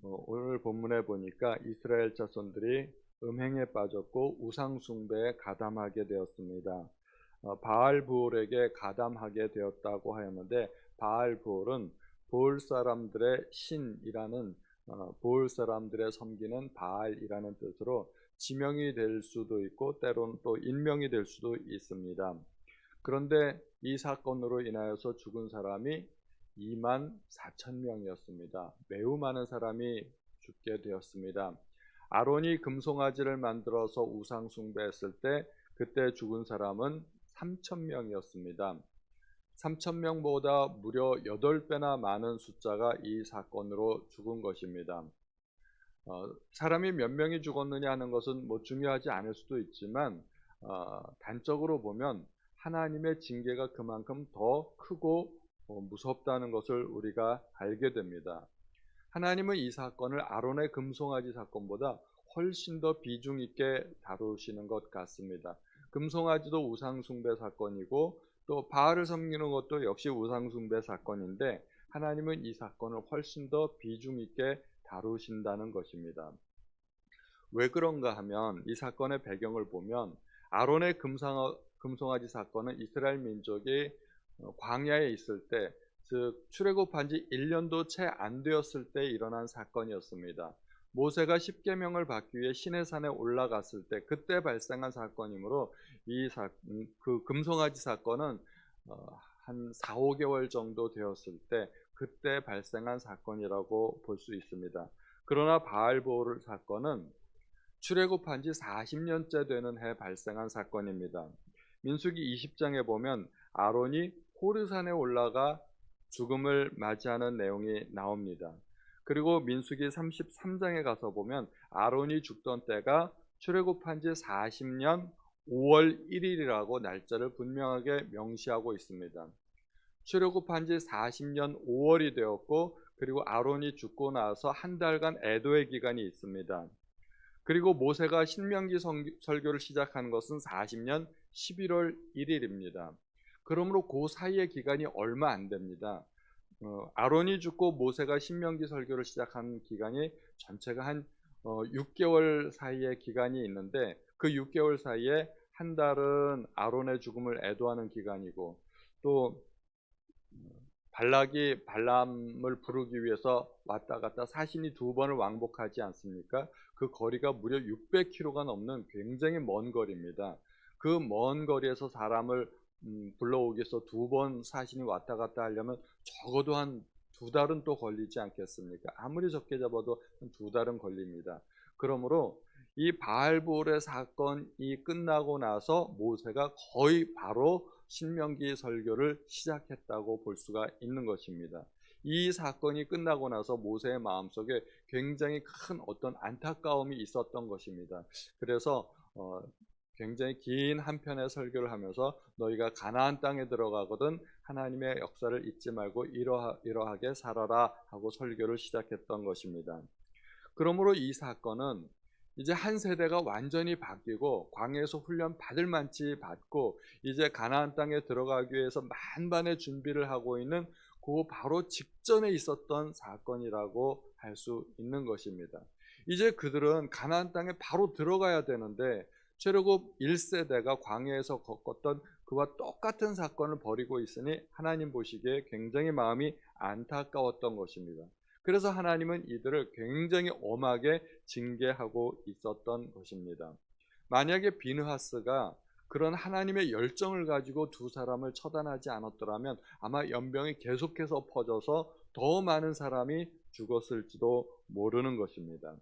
오늘 본문에 보니까 이스라엘 자손들이 음행에 빠졌고 우상 숭배에 가담하게 되었습니다. 바알 부올에게 가담하게 되었다고 하였는데, 바알 부올은 보을 사람들의 신이라는, 보을 사람들의 섬기는 바알이라는 뜻으로 지명이 될 수도 있고 때로는 또 인명이 될 수도 있습니다. 그런데 이 사건으로 인하여서 죽은 사람이 2만 4천 명이었습니다. 매우 많은 사람이 죽게 되었습니다. 아론이 금송아지를 만들어서 우상 숭배했을 때 그때 죽은 사람은 3천 명이었습니다. 3천 명보다 무려 8배나 많은 숫자가 이 사건으로 죽은 것입니다. 사람이 몇 명이 죽었느냐 하는 것은 중요하지 않을 수도 있지만, 단적으로 보면 하나님의 징계가 그만큼 더 크고 무섭다는 것을 우리가 알게 됩니다. 하나님은 이 사건을 아론의 금송아지 사건보다 훨씬 더 비중 있게 다루시는 것 같습니다. 금송아지도 우상숭배 사건이고 또 바알을 섬기는 것도 역시 우상숭배 사건인데, 하나님은 이 사건을 훨씬 더 비중 있게 다루신다는 것입니다. 왜 그런가 하면 이 사건의 배경을 보면, 아론의 금송아지 사건은 이스라엘 민족이 광야에 있을 때, 즉 출애굽한 지 1년도 채 안 되었을 때 일어난 사건이었습니다. 모세가 십계명을 받기 위해 시내산에 올라갔을 때 그때 발생한 사건이므로 그 금송아지 사건은 한 4, 5개월 정도 되었을 때 그때 발생한 사건이라고 볼 수 있습니다. 그러나 바알보르 사건은 출애굽한 지 40년째 되는 해 발생한 사건입니다. 민수기 20장에 보면 아론이 호르산에 올라가 죽음을 맞이하는 내용이 나옵니다. 그리고 민수기 33장에 가서 보면 아론이 죽던 때가 출애굽한 지 40년 5월 1일이라고 날짜를 분명하게 명시하고 있습니다. 출애굽한 지 40년 5월이 되었고, 그리고 아론이 죽고 나서 한 달간 애도의 기간이 있습니다. 그리고 모세가 신명기 설교를 시작한 것은 40년 11월 1일입니다. 그러므로 그 사이의 기간이 얼마 안 됩니다. 아론이 죽고 모세가 신명기 설교를 시작한 기간이 전체가 한 6개월 사이의 기간이 있는데, 그 6개월 사이에 한 달은 아론의 죽음을 애도하는 기간이고, 또 발락이 발람을 부르기 위해서 왔다 갔다 사신이 2번을 왕복하지 않습니까? 그 거리가 무려 600km가 넘는 굉장히 먼 거리입니다. 그 먼 거리에서 사람을 불러오기 위해서 2번 사신이 왔다 갔다 하려면 적어도 한 2달은 또 걸리지 않겠습니까? 아무리 적게 잡아도 한 2달은 걸립니다. 그러므로 이 바알볼의 사건이 끝나고 나서 모세가 거의 바로 신명기 설교를 시작했다고 볼 수가 있는 것입니다. 이 사건이 끝나고 나서 모세의 마음속에 굉장히 큰 어떤 안타까움이 있었던 것입니다. 그래서 굉장히 긴 한 편의 설교를 하면서 너희가 가나안 땅에 들어가거든 하나님의 역사를 잊지 말고 이러하게 살아라 하고 설교를 시작했던 것입니다. 그러므로 이 사건은 이제 한 세대가 완전히 바뀌고 광야에서 훈련 받을 만치 받고 이제 가나안 땅에 들어가기 위해서 만반의 준비를 하고 있는 그 바로 직전에 있었던 사건이라고 할 수 있는 것입니다. 이제 그들은 가나안 땅에 바로 들어가야 되는데 출애굽 1세대가 광야에서 겪었던 그와 똑같은 사건을 벌이고 있으니 하나님 보시기에 굉장히 마음이 안타까웠던 것입니다. 그래서 하나님은 이들을 굉장히 엄하게 징계하고 있었던 것입니다. 만약에 비느하스가 그런 하나님의 열정을 가지고 두 사람을 처단하지 않았더라면 아마 연병이 계속해서 퍼져서 더 많은 사람이 죽었을지도 모르는 것입니다.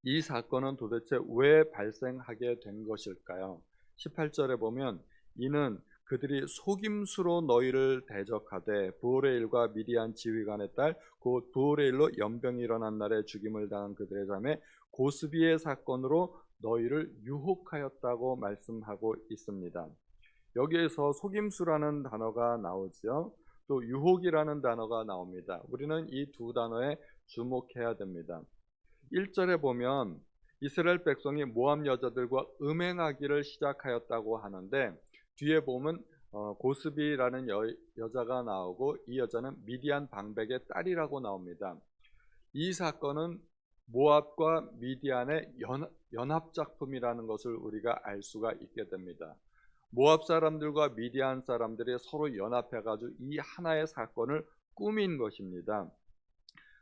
이 사건은 도대체 왜 발생하게 된 것일까요? 18절에 보면 이는 그들이 속임수로 너희를 대적하되 부오레일과 미디안 지휘관의 딸 곧 부오레일로 연병이 일어난 날에 죽임을 당한 그들의 자매 고스비의 사건으로 너희를 유혹하였다고 말씀하고 있습니다. 여기에서 속임수라는 단어가 나오죠. 또 유혹이라는 단어가 나옵니다. 우리는 이 두 단어에 주목해야 됩니다. 1절에 보면 이스라엘 백성이 모압 여자들과 음행하기를 시작하였다고 하는데, 뒤에 보면 고스비라는 여자가 나오고 이 여자는 미디안 방백의 딸이라고 나옵니다. 이 사건은 모압과 미디안의 연합 작품이라는 것을 우리가 알 수가 있게 됩니다. 모압 사람들과 미디안 사람들이 서로 연합해 가지고 이 하나의 사건을 꾸민 것입니다.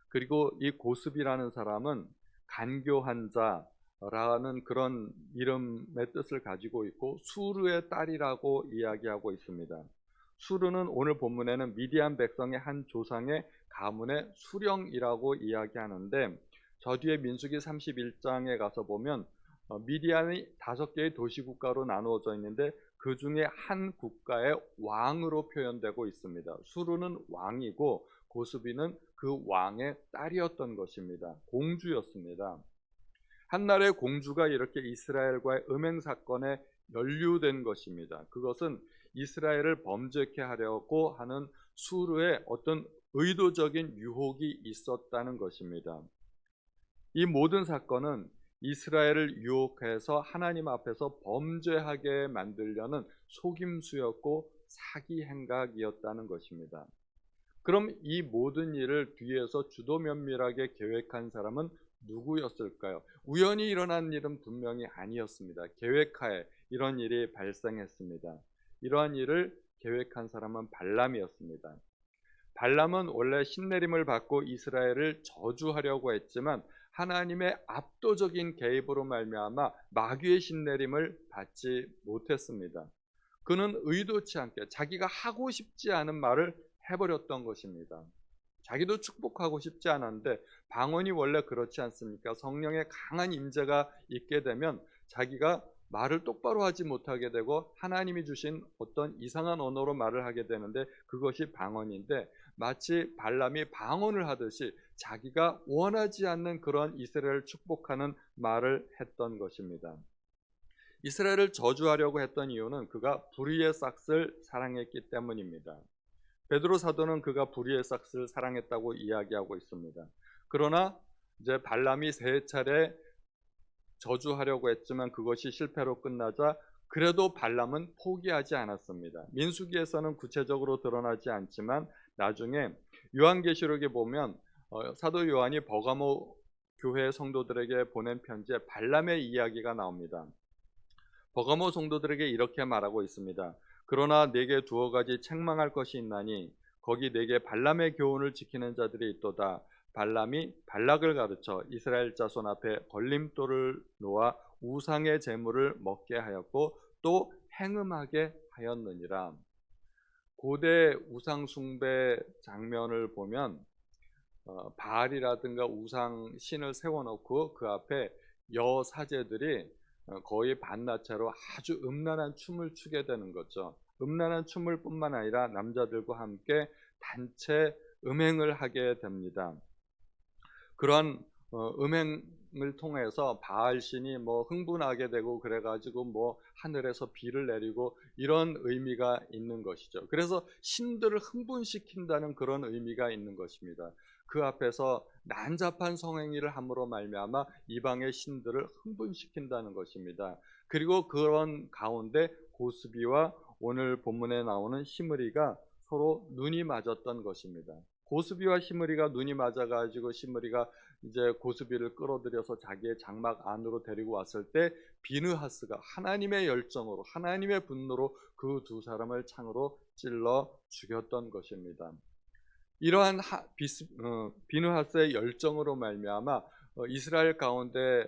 그리고 이 고습이라는 사람은 간교한 자라는 그런 이름의 뜻을 가지고 있고 수르의 딸이라고 이야기하고 있습니다. 수르는 오늘 본문에는 미디안 백성의 한 조상의 가문의 수령이라고 이야기하는데, 저 뒤에 민수기 31장에 가서 보면 미디안이 5개의 도시국가로 나누어져 있는데 그 중에 한 국가의 왕으로 표현되고 있습니다. 수르는 왕이고 고스비는 그 왕의 딸이었던 것입니다. 공주였습니다. 한나라의 공주가 이렇게 이스라엘과의 음행 사건에 연루된 것입니다. 그것은 이스라엘을 범죄케 하려고 하는 수르의 어떤 의도적인 유혹이 있었다는 것입니다. 이 모든 사건은 이스라엘을 유혹해서 하나님 앞에서 범죄하게 만들려는 속임수였고 사기 행각이었다는 것입니다. 그럼 이 모든 일을 뒤에서 주도 면밀하게 계획한 사람은 누구였을까요? 우연히 일어난 일은 분명히 아니었습니다. 계획하에 이런 일이 발생했습니다. 이러한 일을 계획한 사람은 발람이었습니다. 발람은 원래 신내림을 받고 이스라엘을 저주하려고 했지만 하나님의 압도적인 개입으로 말미암아 마귀의 신내림을 받지 못했습니다. 그는 의도치 않게 자기가 하고 싶지 않은 말을 해버렸던 것입니다. 자기도 축복하고 싶지 않았는데, 방언이 원래 그렇지 않습니까? 성령의 강한 임재가 있게 되면 자기가 말을 똑바로 하지 못하게 되고 하나님이 주신 어떤 이상한 언어로 말을 하게 되는데, 그것이 방언인데 마치 발람이 방언을 하듯이 자기가 원하지 않는 그런 이스라엘을 축복하는 말을 했던 것입니다. 이스라엘을 저주하려고 했던 이유는 그가 불의의 싹을 사랑했기 때문입니다. 베드로 사도는 그가 불의의 싹을 사랑했다고 이야기하고 있습니다. 그러나 이제 발람이 3차례 저주하려고 했지만 그것이 실패로 끝나자 그래도 발람은 포기하지 않았습니다. 민수기에서는 구체적으로 드러나지 않지만 나중에 요한계시록에 보면 사도 요한이 버가모 교회 성도들에게 보낸 편지에 발람의 이야기가 나옵니다. 버가모 성도들에게 이렇게 말하고 있습니다. 그러나 내게 2가지 책망할 것이 있나니 거기 내게 발람의 교훈을 지키는 자들이 있도다. 발람이 발락을 가르쳐 이스라엘 자손 앞에 걸림돌을 놓아 우상의 제물을 먹게 하였고 또 행음하게 하였느니라. 고대 우상 숭배 장면을 보면 바알이라든가 우상 신을 세워놓고 그 앞에 여사제들이 거의 반나체로 아주 음란한 춤을 추게 되는 거죠. 음란한 춤을 뿐만 아니라 남자들과 함께 단체 음행을 하게 됩니다. 그러한 음행을 통해서 바알 신이 뭐 흥분하게 되고 그래가지고 뭐 하늘에서 비를 내리고 이런 의미가 있는 것이죠. 그래서 신들을 흥분시킨다는 그런 의미가 있는 것입니다. 그 앞에서 난잡한 성행위를 함으로 말미암아 이방의 신들을 흥분시킨다는 것입니다. 그리고 그런 가운데 고스비와 오늘 본문에 나오는 시므리가 서로 눈이 맞았던 것입니다. 고스비와 시므리가 눈이 맞아가지고 시므리가 이제 고스비를 끌어들여서 자기의 장막 안으로 데리고 왔을 때 비느하스가 하나님의 열정으로 하나님의 분노로 그 2사람을 창으로 찔러 죽였던 것입니다. 이러한 비느하스의 열정으로 말미암아 이스라엘 가운데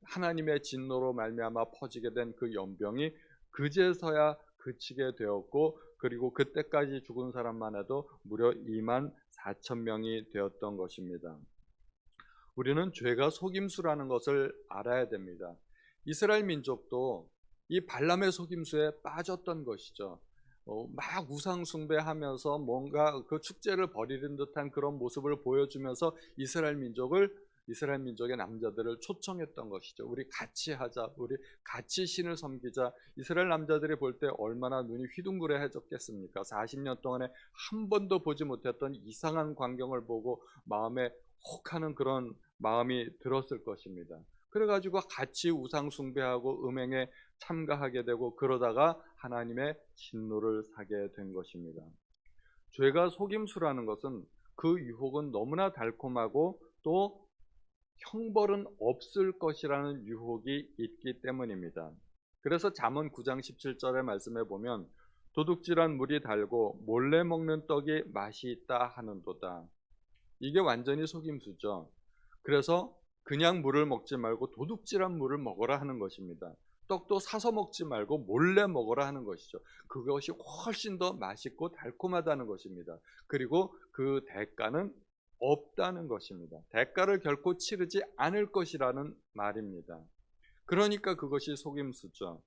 하나님의 진노로 말미암아 퍼지게 된 그 연병이 그제서야 그치게 되었고, 그리고 그때까지 죽은 사람만 해도 무려 24,000명이 되었던 것입니다. 우리는 죄가 속임수라는 것을 알아야 됩니다. 이스라엘 민족도 이 발람의 속임수에 빠졌던 것이죠. 막 우상 숭배하면서 뭔가 그 축제를 벌이는 듯한 그런 모습을 보여주면서 이스라엘 민족의 남자들을 초청했던 것이죠. 우리 같이 하자, 우리 같이 신을 섬기자. 이스라엘 남자들이 볼 때 얼마나 눈이 휘둥그레해졌겠습니까? 40년 동안에 한 번도 보지 못했던 이상한 광경을 보고 마음에 혹하는 그런 마음이 들었을 것입니다. 그래가지고 같이 우상 숭배하고 음행에 참가하게 되고 그러다가 하나님의 진노를 사게 된 것입니다. 죄가 속임수라는 것은 그 유혹은 너무나 달콤하고 또 형벌은 없을 것이라는 유혹이 있기 때문입니다. 그래서 잠언 9장 17절의 말씀에 보면 도둑질한 물이 달고 몰래 먹는 떡이 맛이 있다 하는도다. 이게 완전히 속임수죠. 그래서 그냥 물을 먹지 말고 도둑질한 물을 먹어라 하는 것입니다. 떡도 사서 먹지 말고 몰래 먹어라 하는 것이죠. 그것이 훨씬 더 맛있고 달콤하다는 것입니다. 그리고 그 대가는 없다는 것입니다. 대가를 결코 치르지 않을 것이라는 말입니다. 그러니까 그것이 속임수죠.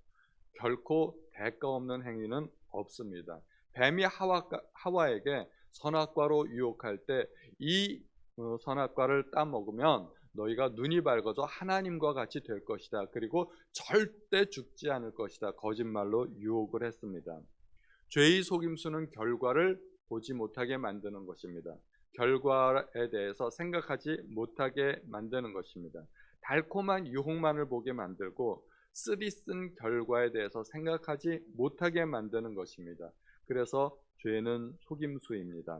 결코 대가 없는 행위는 없습니다. 뱀이 하와에게 선악과로 유혹할 때 이 선악과를 따먹으면 너희가 눈이 밝아져 하나님과 같이 될 것이다. 그리고 절대 죽지 않을 것이다. 거짓말로 유혹을 했습니다. 죄의 속임수는 결과를 보지 못하게 만드는 것입니다. 결과에 대해서 생각하지 못하게 만드는 것입니다. 달콤한 유혹만을 보게 만들고 쓰디쓴 결과에 대해서 생각하지 못하게 만드는 것입니다. 그래서 죄는 속임수입니다.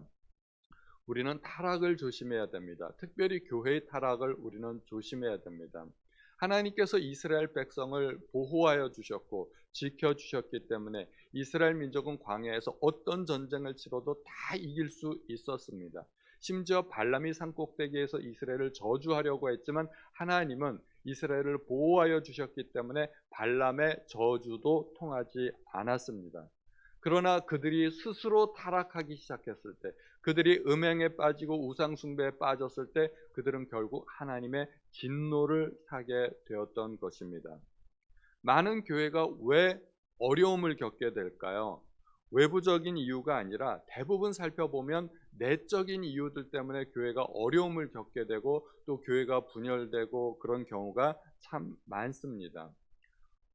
우리는 타락을 조심해야 됩니다. 특별히 교회의 타락을 우리는 조심해야 됩니다. 하나님께서 이스라엘 백성을 보호하여 주셨고 지켜주셨기 때문에 이스라엘 민족은 광야에서 어떤 전쟁을 치러도 다 이길 수 있었습니다. 심지어 발람이 산꼭대기에서 이스라엘을 저주하려고 했지만 하나님은 이스라엘을 보호하여 주셨기 때문에 발람의 저주도 통하지 않았습니다. 그러나 그들이 스스로 타락하기 시작했을 때, 그들이 음행에 빠지고 우상숭배에 빠졌을 때 그들은 결국 하나님의 진노를 사게 되었던 것입니다. 많은 교회가 왜 어려움을 겪게 될까요? 외부적인 이유가 아니라 대부분 살펴보면 내적인 이유들 때문에 교회가 어려움을 겪게 되고 또 교회가 분열되고 그런 경우가 참 많습니다.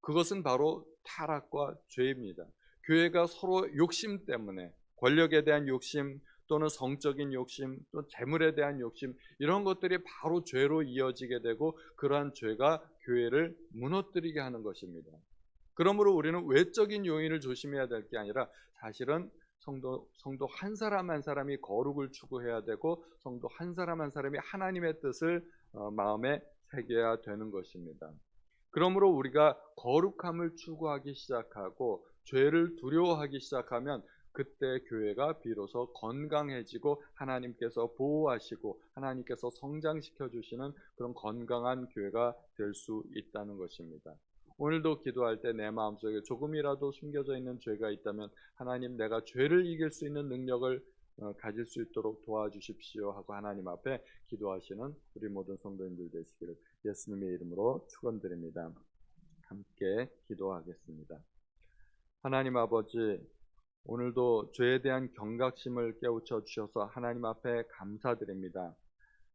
그것은 바로 타락과 죄입니다. 교회가 서로 욕심 때문에 권력에 대한 욕심 또는 성적인 욕심 또 재물에 대한 욕심 이런 것들이 바로 죄로 이어지게 되고 그러한 죄가 교회를 무너뜨리게 하는 것입니다. 그러므로 우리는 외적인 요인을 조심해야 될 게 아니라 사실은 성도 한 사람 한 사람이 거룩을 추구해야 되고 성도 한 사람 한 사람이 하나님의 뜻을 마음에 새겨야 되는 것입니다. 그러므로 우리가 거룩함을 추구하기 시작하고 죄를 두려워하기 시작하면 그때 교회가 비로소 건강해지고 하나님께서 보호하시고 하나님께서 성장시켜 주시는 그런 건강한 교회가 될 수 있다는 것입니다. 오늘도 기도할 때 내 마음속에 조금이라도 숨겨져 있는 죄가 있다면 하나님 내가 죄를 이길 수 있는 능력을 가질 수 있도록 도와주십시오 하고 하나님 앞에 기도하시는 우리 모든 성도님들 되시기를 예수님의 이름으로 축원드립니다. 함께 기도하겠습니다. 하나님 아버지, 오늘도 죄에 대한 경각심을 깨우쳐 주셔서 하나님 앞에 감사드립니다.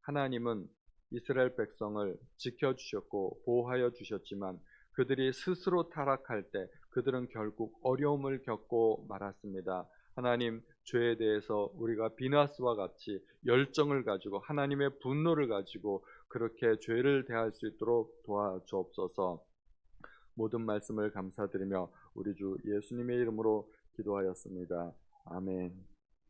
하나님은 이스라엘 백성을 지켜주셨고 보호하여 주셨지만 그들이 스스로 타락할 때 그들은 결국 어려움을 겪고 말았습니다. 하나님, 죄에 대해서 우리가 비나스와 같이 열정을 가지고 하나님의 분노를 가지고 그렇게 죄를 대할 수 있도록 도와주옵소서. 모든 말씀을 감사드리며 우리 주 예수님의 이름으로 기도하였습니다. 아멘.